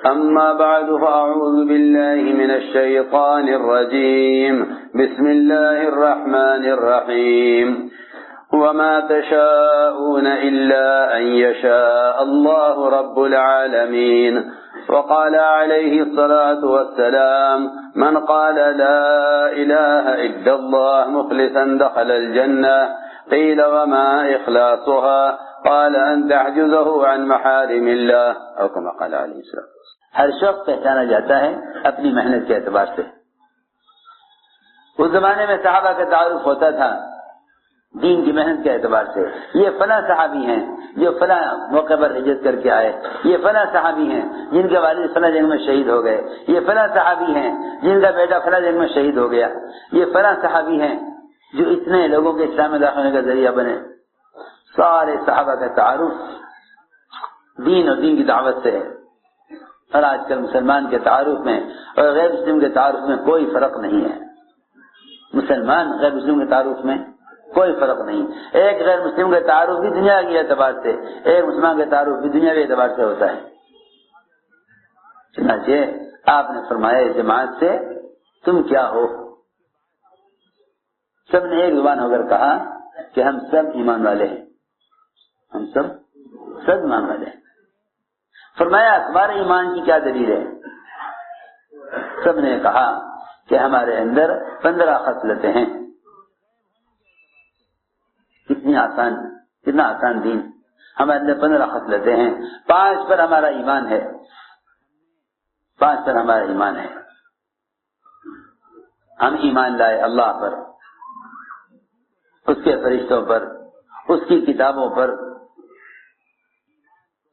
أما بعد فأعوذ بالله من الشيطان الرجيم بسم الله الرحمن الرحيم وما تشاءون إلا أن يشاء الله رب العالمين وقال عليه الصلاة والسلام من قال لا إله إلا الله مخلصا دخل الجنة قيل وما إخلاصها قال أن تعجزه عن محارم الله أو كما قال عليه الصلاة والسلام. ہر شخص پہچانا جاتا ہے اپنی محنت کے اعتبار سے. اس زمانے میں صحابہ کا تعارف ہوتا تھا دین کی محنت کے اعتبار سے. یہ فلاں صحابی ہیں جو فلاں موقع پر ہجرت کر کے آئے, یہ فلاں صحابی ہیں جن کے والد فلاں جنگ میں شہید ہو گئے, یہ فلاں صحابی ہیں جن کا بیٹا فلاں جنگ میں شہید ہو گیا, یہ فلاں صحابی ہیں جو اتنے لوگوں کے اسلام میں داخل ہونے کا ذریعہ بنے. سارے صحابہ کا تعارف دین اور دین کی دعوت سے ہے. اور آج کل مسلمان کے تعارف میں اور غیر مسلم کے تعارف میں کوئی فرق نہیں ہے. مسلمان غیر مسلم کے تعارف میں کوئی فرق نہیں. ایک غیر مسلم کا تعارف بھی دنیا کے اعتبار سے, ایک مسلمان کا تعارف بھی دنیاوی اعتبار سے ہوتا ہے. چنانچہ آپ نے فرمایا اس جماعت سے تم کیا ہو؟ سب نے ایک زبان ہو کر کہا کہ ہم سب ایمان والے ہیں, ہم سب ایمان والے ہیں. فرمایا تمہارے ایمان کی کیا دلیل ہے؟ سب نے کہا کہ ہمارے اندر 15 خصلتیں ہیں. کتنا آسان دین. ہمارے اندر 15 خصلتیں ہیں. 5 پر ہمارا ایمان ہے. 5 پر ہمارا ایمان ہے. ہم ایمان لائے اللہ پر, اس کے فرشتوں پر, اس کی کتابوں پر.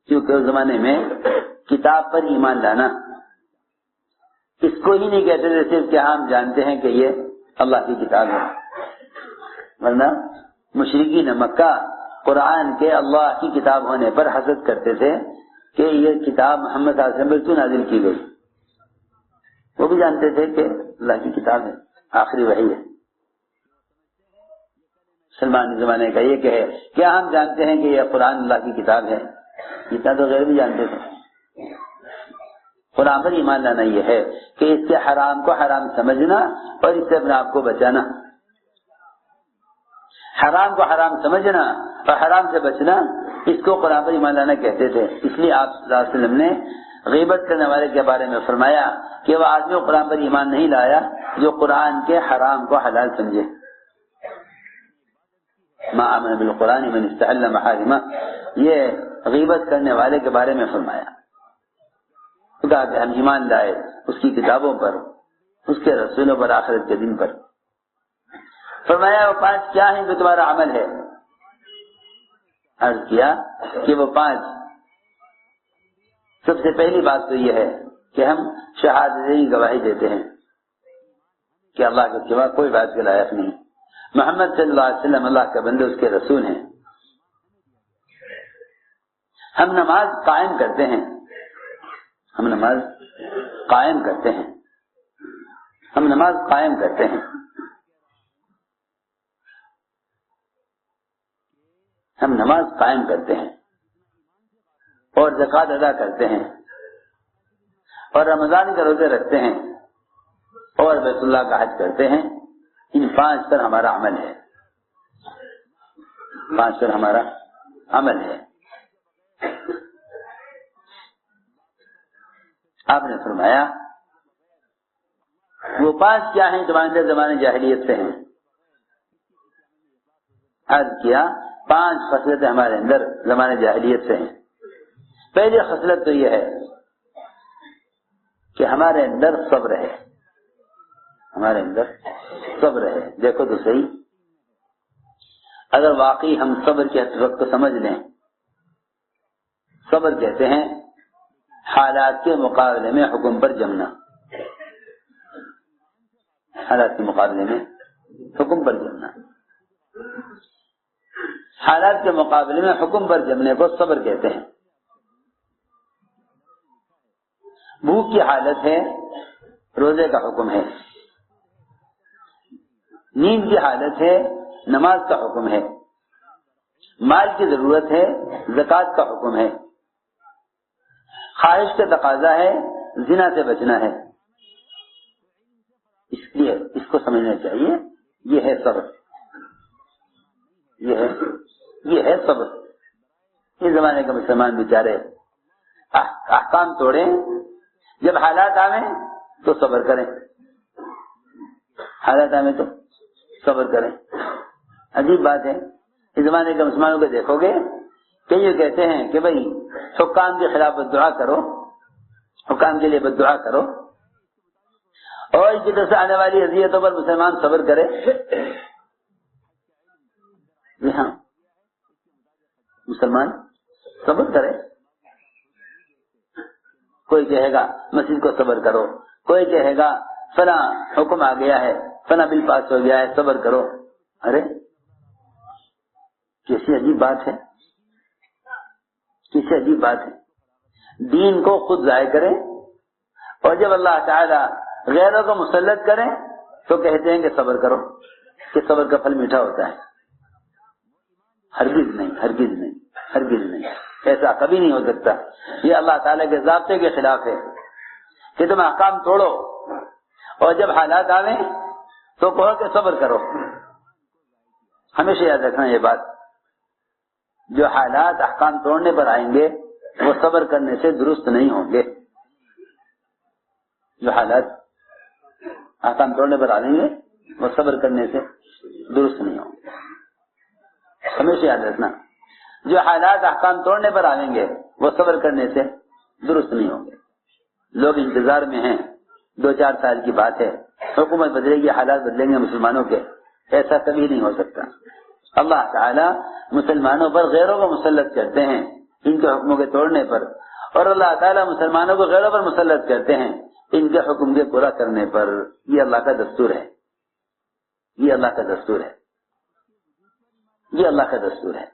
کیونکہ اس زمانے میں کتاب پر ایمان لانا اس کو ہی نہیں کہتے تھے صرف کہ ہم جانتے ہیں کہ یہ اللہ کی کتاب ہے, ورنہ مشرکین مکہ قرآن کے اللہ کی کتاب ہونے پر حسد کرتے تھے کہ یہ کتاب محمد صلی اللہ علیہ وسلم پر کیوں نازل کی گئی. وہ بھی جانتے تھے کہ اللہ کی کتاب ہے, آخری وحی ہے. سلمان زمانے کا یہ کہ کیا ہم جانتے ہیں کہ یہ قرآن اللہ کی کتاب ہے؟ اتنا تو غیر بھی جانتے تھے. قرآن پر ایمان لانا یہ ہے کہ اس سے حرام کو حرام سمجھنا اور اس سے اپنے آپ کو بچانا. حرام کو حرام سمجھنا اور حرام سے بچنا, اس کو قرآن پر ایمان لانا کہتے تھے. اس لیے آپ صلی اللہ علیہ وسلم نے غیبت کرنے والے کے بارے میں فرمایا کہ وہ آدمی قرآن پر ایمان نہیں لایا جو قرآن کے حرام کو حلال سمجھے. ما آمن بالقرآن من استحل محارمہ, یہ غیبت کرنے والے کے بارے میں فرمایا. خدا کہ ہم ایمان لائے اس کی کتابوں پر, اس کے رسولوں پر, آخرت کے دن پر. فرمایا وہ 5 کیا ہیں جو تمہارا عمل ہے؟ عرض کیا کہ وہ 5, سب سے پہلی بات تو یہ ہے کہ ہم شہادتین گواہی دیتے ہیں کہ اللہ کے سوا کوئی بات کے لائق نہیں, محمد صلی اللہ علیہ وسلم اللہ کا بندے, اس کے رسول ہیں. ہم نماز قائم کرتے ہیں, ہم نماز قائم کرتے ہیں, ہم نماز قائم کرتے ہیں, ہم نماز قائم کرتے ہیں اور زکوٰۃ ادا کرتے ہیں اور رمضان کے روزے رکھتے ہیں اور بیت اللہ کا حج کرتے ہیں. ان 5 پر ہمارا عمل ہے. 5 پر ہمارا عمل ہے. آپ نے فرمایا وہ 5 کیا ہیں تمہارے اندر زمانے جاہلیت سے ہیں؟ عرض کیا 5 خصلتیں ہمارے اندر زمانے جاہلیت سے ہیں. پہلی خصلت تو یہ ہے کہ ہمارے اندر صبر ہے. ہمارے اندر صبر ہے. دیکھو تو صحیح, اگر واقعی ہم صبر کی حقیقت کو سمجھ لیں, صبر کہتے ہیں حالات کے مقابلے میں حکم پر جمنا. حالات کے مقابلے میں حکم پر جمنا, حالات کے مقابلے میں حکم پر جمنے کو صبر کہتے ہیں. بھوک کی حالت ہے, روزے کا حکم ہے. نیند کی حالت ہے, نماز کا حکم ہے. مال کی ضرورت ہے, زکوٰۃ کا حکم ہے. خواہش کا تقاضا ہے زنا سے بچنا ہے، اس لیے اس کو سمجھنا چاہیے، یہ ہے صبر، یہ ہے صبر۔ اس زمانے کا مسلمان بیچارے احکام توڑیں، جب حالات آویں تو صبر کریں، حالات آویں تو صبر کریں۔ عجیب بات ہے، اس زمانے کے مسلمانوں کو دیکھو گے کہ یہ کہتے ہیں کہ بھائی حکام کے خلاف بددعا کرو، حکام کے لیے بددعا کرو، اور اس کی طرف سے آنے والی اذیتوں پر مسلمان صبر کرے۔ جی ہاں، مسلمان صبر کرے۔ کوئی کہے گا مسجد کو صبر کرو، کوئی کہے گا فلاں حکم آ گیا ہے، فلاں بل پاس ہو گیا ہے، صبر کرو۔ ارے کیسی عجیب بات ہے، کیسی عجیب بات ہے۔ دین کو خود ضائع کریں اور جب اللہ تعالی غیروں کو مسلط کریں تو کہتے ہیں کہ صبر کرو، کہ صبر کا پھل میٹھا ہوتا ہے۔ ہرگز نہیں، ہرگز نہیں، ہرگز نہیں، ایسا کبھی نہیں ہو سکتا۔ یہ اللہ تعالیٰ کے ضابطے کے خلاف ہے کہ تم احکام توڑو اور جب حالات آویں تو کہو کہ صبر کرو۔ ہمیشہ یاد رکھنا یہ بات، جو حالات احکام توڑنے پر آئیں گے وہ صبر کرنے سے درست نہیں ہوں گے۔ جو حالات احکام توڑنے پر آئیں گے وہ صبر کرنے سے درست نہیں ہوں گے۔ ہمیشہ یاد رکھنا، جو حالات احکام توڑنے پر آئیں گے وہ صبر کرنے سے درست نہیں ہوں گے۔ لوگ انتظار میں ہیں، 2-4 سال کی بات ہے، حکومت بدلے گی، حالات بدلیں گے مسلمانوں کے، ایسا کبھی نہیں ہو سکتا۔ اللہ تعالیٰ مسلمانوں پر غیروں کو مسلط کرتے ہیں ان کے حکموں کے توڑنے پر، اور اللہ تعالیٰ مسلمانوں کو غیروں پر مسلط کرتے ہیں ان کے حکم کے پورا کرنے پر۔ یہ اللہ کا دستور ہے، یہ اللہ کا دستور ہے، یہ اللہ کا دستور ہے۔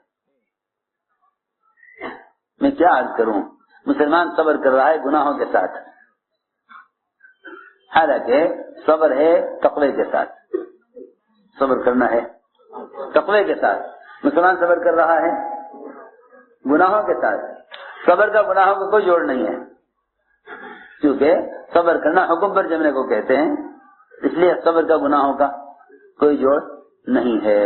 میں کیا عرض کروں، مسلمان صبر کر رہا ہے گناہوں کے ساتھ، حالانکہ صبر ہے تقوی کے ساتھ۔ صبر کرنا ہے تقوی کے ساتھ، مسلمان صبر کر رہا ہے گناہوں کے ساتھ۔ صبر کا گناہوں کا کوئی جوڑ نہیں ہے، کیونکہ صبر کرنا حکم پر جمنے کو کہتے ہیں، اس لیے صبر کا گناہوں کا کوئی جوڑ نہیں ہے۔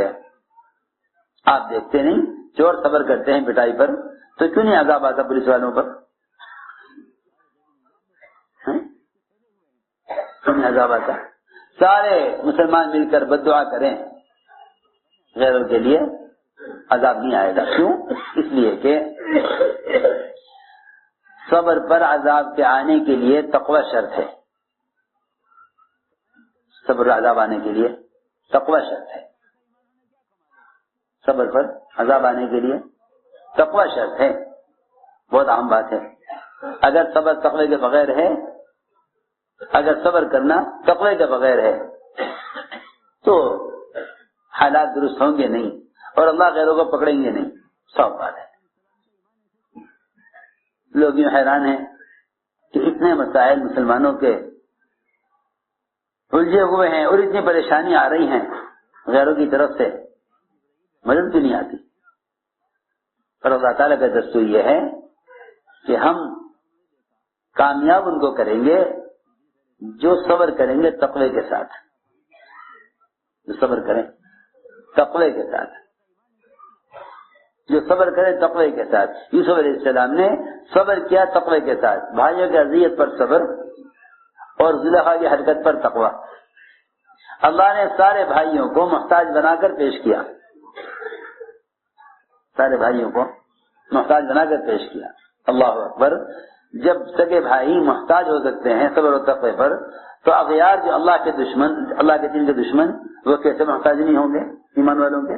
آپ دیکھتے نہیں چور صبر کرتے ہیں پٹائی پر تو کیوں نہیں عذاب آتا پولیس والوں پر؟ کیوں نہیں عذاب آتا؟ سارے مسلمان مل کر بددعا کریں غیروں کے لیے، عذاب نہیں آئے گا۔ کیوں؟ اس لیے کہ صبر پر عذاب کے آنے کے لیے تقوی شرط ہے، صبر عذاب آنے کے لیے تقوی شرط ہے، صبر پر عذاب آنے کے لیے تقوی شرط ہے۔ بہت عام بات ہے، اگر صبر تقوی کے بغیر ہے، اگر صبر کرنا تقوی کے بغیر ہے تو حالات درست ہوں گے نہیں اور اللہ غیروں کو پکڑیں گے نہیں، صاف بات ہے۔ لوگ یوں حیران ہیں کہ اتنے مسائل مسلمانوں کے الجھے ہوئے ہیں اور اتنی پریشانی آ رہی ہیں غیروں کی طرف سے، مدد بھی نہیں آتی۔ اور اللہ تعالیٰ کا دستور یہ ہے کہ ہم کامیاب ان کو کریں گے جو صبر کریں گے تقوی کے ساتھ، جو صبر کریں تقوی کے ساتھ، جو صبر کرے تقوی کے ساتھ۔ یوسف علیہ السلام نے صبر کیا تقوی کے ساتھ، بھائیوں کی اذیت پر صبر اور زلیخا کی حرکت پر تقوی۔ اللہ نے سارے بھائیوں کو محتاج بنا کر پیش کیا، سارے بھائیوں کو محتاج بنا کر پیش کیا۔ اللہ اکبر۔ جب سگے بھائی محتاج ہو سکتے ہیں صبر و تقوی پر، تو اغیار جو اللہ کے دشمن، اللہ کے دین کے دشمن، وہ کیسے محتاج نہیں ہوں گے ایمان والوں کے؟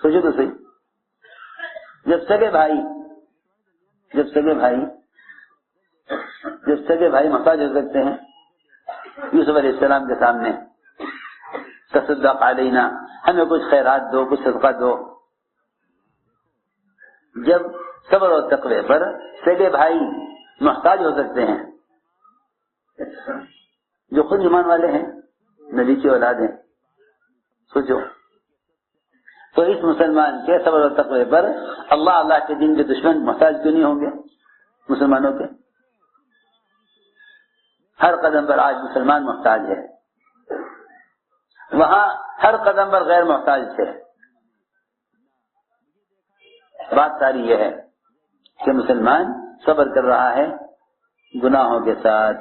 سوچو تو صحیح۔ جب سگے بھائی محتاج ہو سکتے ہیں، یوسف علیہ السلام کے سامنے تصدق علینا، ہمیں کچھ خیرات دو، کچھ صدقہ دو۔ جب صبر و تقوی پر سگے بھائی محتاج ہو سکتے ہیں، جو خود ایمان والے ہیں، نبی کی اولاد ہیں، سوچو تو اس مسلمان کے صبر و تقوی پر اللہ کے دین کے دشمن محتاج کیوں نہیں ہوں گے؟ مسلمانوں کے؟ ہر قدم پر آج مسلمان محتاج ہے، وہاں ہر قدم پر غیر محتاج تھے۔ بات ساری یہ ہے کہ مسلمان صبر کر رہا ہے گناہوں کے ساتھ۔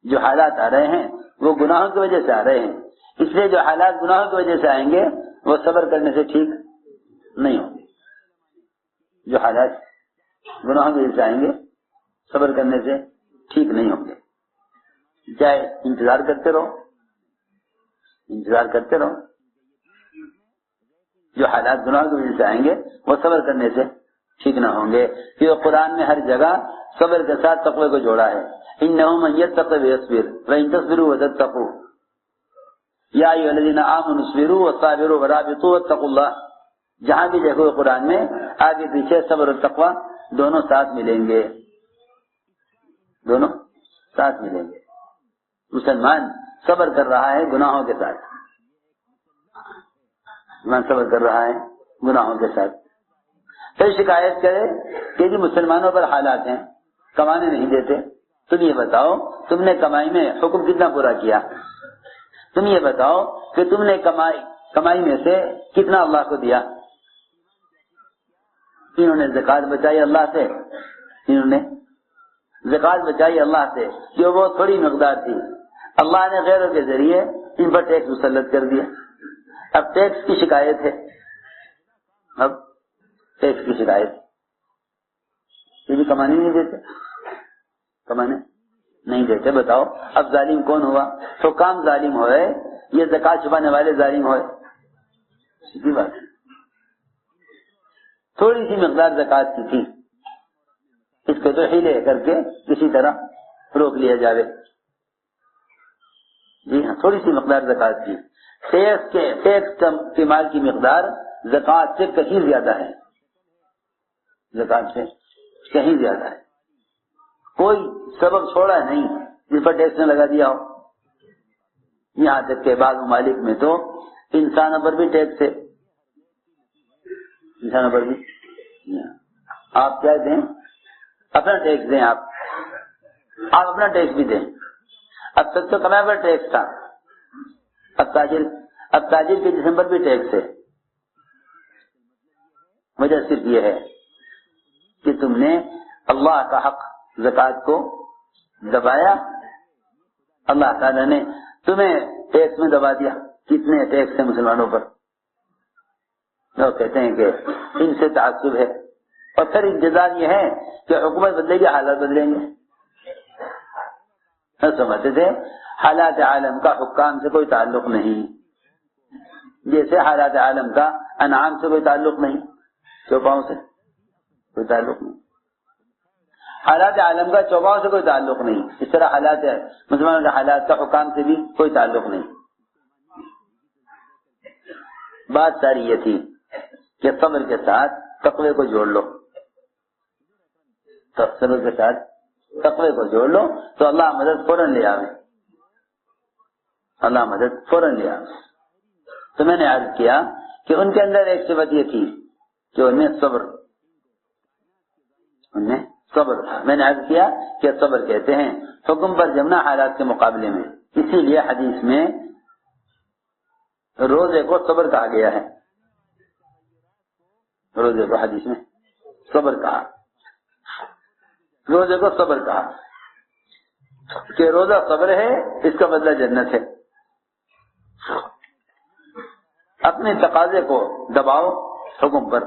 جو حالات آ رہے ہیں وہ گناہوں کی وجہ سے آ رہے ہیں، اس لیے جو حالات گناہوں کی وجہ سے آئیں گے وہ صبر کرنے سے ٹھیک نہیں ہوں گے۔ جو حالات گناہوں کی وجہ سے آئیں گے صبر کرنے سے ٹھیک نہیں ہوں گے۔ چاہے انتظار کرتے رہو، انتظار کرتے رہو، جو حالات گناہ کی وجہ سے آئیں گے وہ صبر کرنے سے ٹھیک نہ ہوں گے۔ کیونکہ قرآن میں ہر جگہ صبر کے ساتھ تقوی کو جوڑا ہے۔ انہ من یتق ویصبر وان تصبروا وتتقوا یا ایھا الذین آمنوا اصبروا وصابروا ورابطوا واتقوا اللہ۔ جہاں بھی دیکھو قرآن میں آگے پیچھے صبر اور تقوی دونوں ساتھ ملیں گے، دونوں ساتھ ملیں گے۔ مسلمان صبر کر رہا ہے گناہوں کے ساتھ، مسلمان صبر کر رہا ہے گناہوں کے ساتھ۔ پھر شکایت کرے کہ جی مسلمانوں پر حالات ہیں، کمانے نہیں دیتے، تم یہ بتاؤ تم نے کمائی میں حکم کتنا پورا کیا؟ تم یہ بتاؤ کہ تم نے کمائی میں سے کتنا اللہ کو دیا؟ انہوں نے زکات بچائی اللہ سے، انہوں نے زکات بچائی اللہ سے جو وہ تھوڑی مقدار تھی، اللہ نے غیروں کے ذریعے ان پر ٹیکس مسلط کر دیا۔ اب ٹیکس کی شکایت ہے، اب ٹیکس کی شکایت، یہ بھی کمانے نہیں دیتے، کمانے نہیں دیتے۔ بتاؤ اب ظالم کون ہوا؟ حکام ظالم ہوئے، یہ زکات چھپانے والے ظالم ہوئے؟ سیدھی بات ہے۔ تھوڑی سی مقدار زکات کی تھی، اس کو تو ہیلے کر کے کسی طرح روک لیا جاوے۔ جی ہاں، تھوڑی سی مقدار زکات کی، ٹیکس کے مال کی مقدار زکات سے کہیں زیادہ ہے، زکات سے کہیں زیادہ ہے۔ کوئی سبب چھوڑا نہیں جس پر ٹیکس نے لگا دیا ہو۔ یہاں تک کہ بعض ممالک میں تو انسانوں پر بھی ٹیکس ہے، انسانوں پر بھی۔ آپ کیا دیں؟ اپنا ٹیکس دیں، آپ اپنا ٹیکس بھی دیں۔ اب تک تو کمائی پر ٹیکس تھا، اب تاجر کے جسم پر بھی ٹیکس ہے۔ وجہ صرف یہ ہے کہ تم نے اللہ کا حق زکات کو دبایا، اللہ تعالیٰ نے تمہیں ٹیکس میں دبا دیا۔ کتنے ٹیکس ہیں مسلمانوں پر؟ لوگ کہتے ہیں کہ ان سے تعصب ہے، اور پھر انتظار یہ ہے کہ حکومت بدلے گی، حالات بدلیں گے۔ سمجھتے تھے حالات عالم کا حکام سے کوئی تعلق نہیں، جیسے حالات عالم کا انعام سے کوئی تعلق نہیں، چوپاؤں سے کوئی تعلق نہیں، حالات عالم کا چوپاؤں سے کوئی تعلق نہیں، اس طرح حالات مسلمانوں کے حالات کا حکام سے بھی کوئی تعلق نہیں۔ بات ساری یہ تھی کہ صبر کے ساتھ تقوی کو جوڑ لو، تو صبر کے ساتھ تقوی کو جوڑ لو تو اللہ مدد فوراً لے آوے، اللہ مدد فوراً لے آوے۔ تو میں نے عرض کیا کہ ان کے اندر ایک صفت یہ تھی کہ ان میں صبر تھا۔ میں نے عرض کیا کہ صبر کہتے ہیں حکم پر جمنا حالات کے مقابلے میں، اسی لیے حدیث میں روزے کو صبر کہا گیا ہے، روزے کو حدیث میں صبر کہا، روزے کو صبر کہا کہ روزہ صبر ہے، اس کا بدلہ جنت ہے۔ اپنے تقاضے کو دباؤ حکم پر،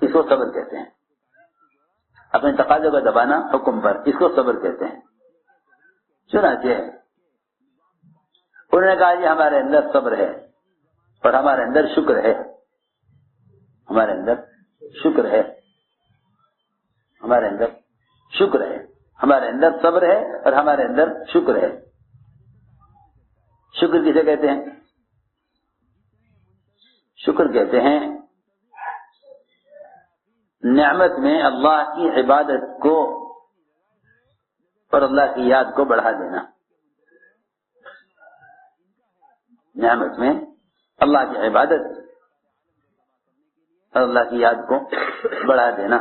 اس کو صبر کہتے ہیں۔ اپنے تقاضے کو دبانا حکم پر، اس کو صبر کہتے ہیں۔ چنانچہ انہوں نے کہا جی ہمارے اندر صبر ہے اور ہمارے اندر شکر ہے، ہمارے اندر شکر ہے، ہمارے اندر شکر ہے، ہمارے اندر صبر ہے اور ہمارے اندر شکر ہے۔ شکر کسے کہتے ہیں؟ شکر کہتے ہیں نعمت میں اللہ کی عبادت کو اور اللہ کی یاد کو بڑھا دینا، نعمت میں اللہ کی عبادت اور اللہ کی یاد کو بڑھا دینا،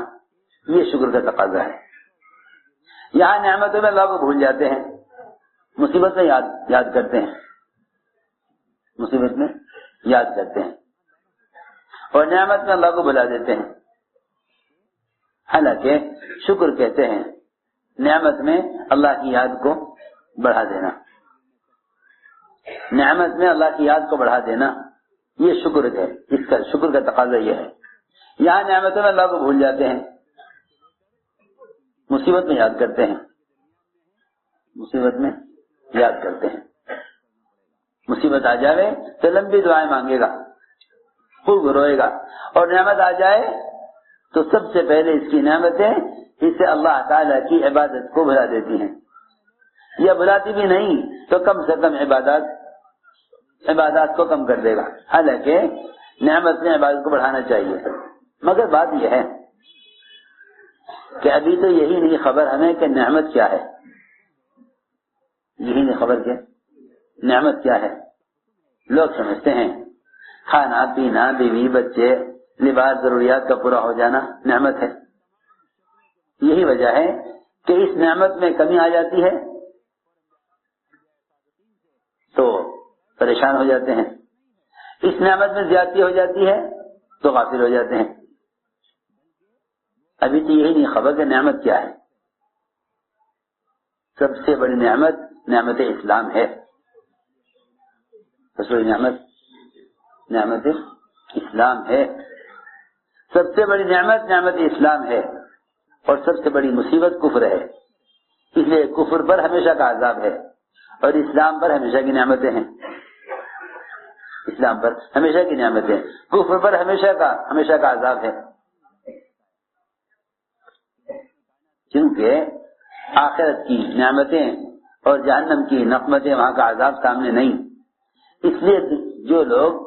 یہ شکر کا تقاضا ہے. یہاں نعمتوں میں اللہ کو بھول جاتے ہیں, مصیبت میں یاد کرتے ہیں, مصیبت میں یاد کرتے ہیں, اور نعمت میں اللہ کو بھلا دیتے ہیں. حالانکہ شکر کہتے ہیں نعمت میں اللہ کی یاد کو بڑھا دینا, نعمت میں اللہ کی یاد کو بڑھا دینا یہ شکر ہے. اس کا شکر کا تقاضا یہ ہے. یہاں نعمتوں میں اللہ کو بھول جاتے ہیں, مصیبت میں یاد کرتے ہیں, مصیبت میں یاد کرتے ہیں. مصیبت آ جائے تو لمبی دعائیں مانگے گا, خوب روئے گا, اور نعمت آ جائے تو سب سے پہلے اس کی نعمتیں اسے اللہ تعالیٰ کی عبادت کو بھلا دیتی ہیں, یا بھلاتی بھی نہیں تو کم سے کم عبادات کو کم کر دے گا. حالانکہ نعمت میں عبادت کو بڑھانا چاہیے, مگر بات یہ ہے کہ ابھی تو یہی نہیں خبر ہمیں کہ نعمت کیا ہے, یہی نہیں خبر کہ نعمت کیا ہے. لوگ سمجھتے ہیں کھانا پینا, بیوی بچے, لباس, ضروریات کا پورا ہو جانا نعمت ہے. یہی وجہ ہے کہ اس نعمت میں کمی آ جاتی ہے تو پریشان ہو جاتے ہیں, اس نعمت میں زیادتی ہو جاتی ہے تو غافل ہو جاتے ہیں. ابھی تو یہی نہیں خبر کہ نعمت کیا ہے. سب سے بڑی نعمت نعمت اسلام ہے. سب سے بڑی نعمت اسلام ہے. سب سے بڑی نعمت نعمت اسلام ہے, اور سب سے بڑی مصیبت کفر ہے. اس لیے کفر پر ہمیشہ کا عذاب ہے اور اسلام پر ہمیشہ کی نعمتیں ہیں. اسلام پر ہمیشہ کی نعمتیں, کفر پر ہمیشہ کا عذاب ہے. کیونکہ آخرت کی نعمتیں اور جہنم کی نقمتیں, وہاں کا عذاب سامنے نہیں. اس لیے جو لوگ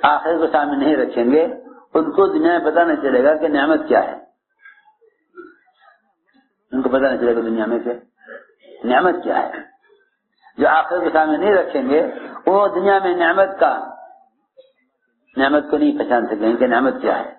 آخرت کو سامنے نہیں رکھیں گے ان کو دنیا میں پتہ نہیں چلے گا کہ نعمت کیا ہے. ان کو پتہ نہیں چلے گا دنیا میں کہ نعمت کیا ہے. جو آخرت کو سامنے نہیں رکھیں گے وہ دنیا میں نعمت کو نہیں پہچان سکیں کہ نعمت کیا ہے.